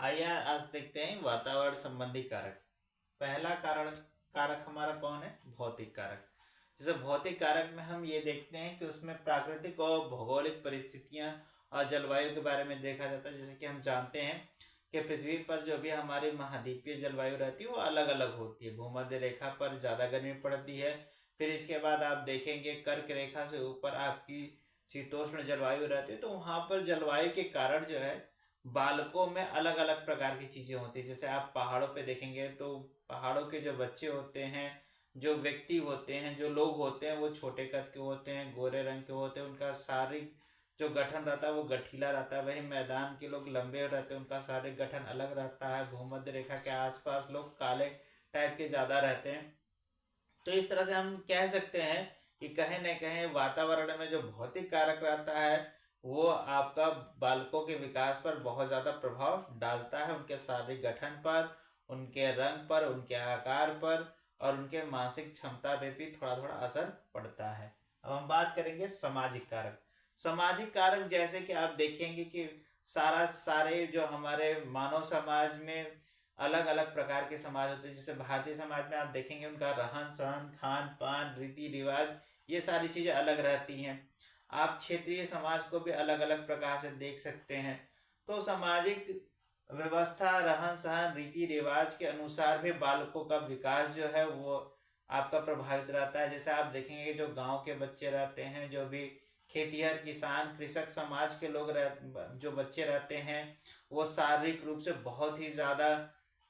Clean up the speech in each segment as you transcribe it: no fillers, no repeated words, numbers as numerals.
आइए आज देखते हैं वातावरण संबंधी कारक। पहला कारक हमारा कौन है? भौतिक कारक। जैसे भौतिक कारक में हम ये देखते हैं कि उसमें प्राकृतिक और भौगोलिक परिस्थितियां और जलवायु के बारे में देखा जाता है। जैसे कि हम जानते हैं कि पृथ्वी पर जो भी हमारी महाद्वीपीय जलवायु रहती है वो अलग अलग होती है। भूमध्य रेखा पर ज़्यादा गर्मी पड़ती है। फिर इसके बाद आप देखेंगे कर्क रेखा से ऊपर आपकी शीतोष्ण जलवायु रहती है, तो वहाँ पर जलवायु के कारण जो है बालकों में अलग अलग प्रकार की चीज़ें होती है। जैसे आप पहाड़ों पे देखेंगे तो पहाड़ों के जो बच्चे होते हैं, जो व्यक्ति होते हैं, जो लोग होते हैं, वो छोटे कद के होते हैं, गोरे रंग के होते हैं, उनका शारीरिक जो गठन रहता है वो गठीला रहता है। वही मैदान के लोग लंबे रहते हैं, उनका शारीरिक गठन अलग रहता है। भूमध्य रेखा के आसपास लोग काले टाइप के ज़्यादा रहते हैं। तो इस तरह से हम कह सकते हैं कि कहीं न कहीं वातावरण में जो भौतिक कारक रहता है वो आपका बालकों के विकास पर बहुत ज़्यादा प्रभाव डालता है, उनके शारीरिक गठन पर, उनके रंग पर, उनके आकार पर और उनके मानसिक क्षमता पे भी थोड़ा थोड़ा असर पड़ता है। अब हम बात करेंगे सामाजिक कारक। सामाजिक कारक जैसे कि आप देखेंगे कि सारे जो हमारे मानव समाज में अलग अलग प्रकार के समाज होते हैं। जैसे भारतीय समाज में आप देखेंगे उनका रहन सहन, खान पान, रीति रिवाज, ये सारी चीज़ें अलग रहती हैं। आप क्षेत्रीय समाज को भी अलग अलग प्रकार से देख सकते हैं। तो सामाजिक व्यवस्था, रहन सहन, रीति रिवाज के अनुसार भी बालकों का विकास जो है वो आपका प्रभावित रहता है। जैसे आप देखेंगे जो गांव के बच्चे रहते हैं, जो भी खेतिहर किसान कृषक समाज के जो बच्चे रहते हैं, वो शारीरिक रूप से बहुत ही ज़्यादा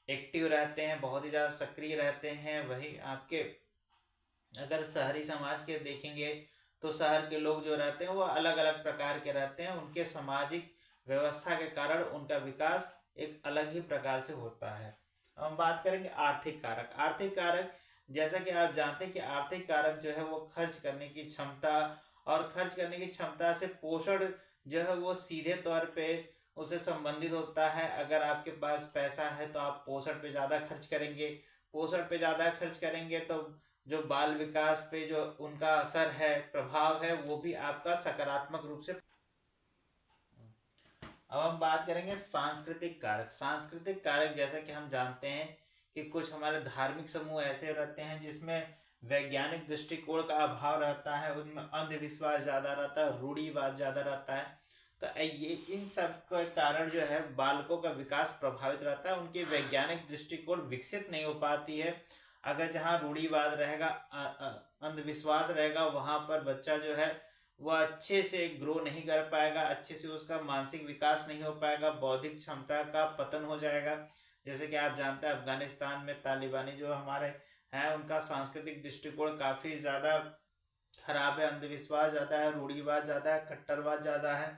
एक्टिव रहते हैं, बहुत ही ज़्यादा सक्रिय रहते हैं। वही आपके अगर शहरी समाज के देखेंगे तो शहर के लोग जो रहते हैं वो अलग अलग प्रकार के रहते हैं। उनके सामाजिक व्यवस्था के कारण उनका विकास एक अलग ही प्रकार से होता है। अब हम बात करेंगे आर्थिक कारक। आर्थिक कारक जैसा कि आप जानते हैं कि आर्थिक कारक जो है वो खर्च करने की क्षमता और खर्च करने की क्षमता से पोषण जो है वो सीधे तौर पे उससे संबंधित होता है। अगर आपके पास पैसा है तो आप पोषण पे ज़्यादा खर्च करेंगे। पोषण पे ज़्यादा खर्च करेंगे तो जो बाल विकास पे जो उनका असर है, प्रभाव है, वो भी आपका सकारात्मक रूप से। अब हम बात करेंगे सांस्कृतिक कारक। सांस्कृतिक कारक जैसा कि हम जानते हैं कि कुछ हमारे धार्मिक समूह ऐसे रहते हैं जिसमें वैज्ञानिक दृष्टिकोण का अभाव रहता है, उनमें अंधविश्वास ज़्यादा रहता है, रूढ़िवाद ज़्यादा रहता है। तो ये इन सब के कारण जो है बालकों का विकास प्रभावित रहता है, उनकी वैज्ञानिक दृष्टिकोण विकसित नहीं हो पाती है। अगर जहाँ रूढ़िवाद रहेगा, अंधविश्वास रहेगा, वहाँ पर बच्चा जो है वह अच्छे से ग्रो नहीं कर पाएगा, अच्छे से उसका मानसिक विकास नहीं हो पाएगा, बौद्धिक क्षमता का पतन हो जाएगा। जैसे कि आप जानते हैं अफगानिस्तान में तालिबानी जो हमारे हैं उनका सांस्कृतिक दृष्टिकोण काफ़ी ज़्यादा खराब है, अंधविश्वास ज़्यादा है, रूढ़िवाद ज़्यादा है, कट्टरवाद ज़्यादा है,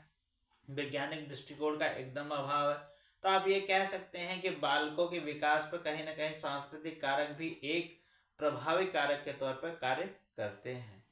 वैज्ञानिक दृष्टिकोण का एकदम अभाव है। तो आप ये कह सकते हैं कि बालकों के विकास पर कहीं ना कहीं सांस्कृतिक कारक भी एक प्रभावी कारक के तौर पर कार्य करते हैं।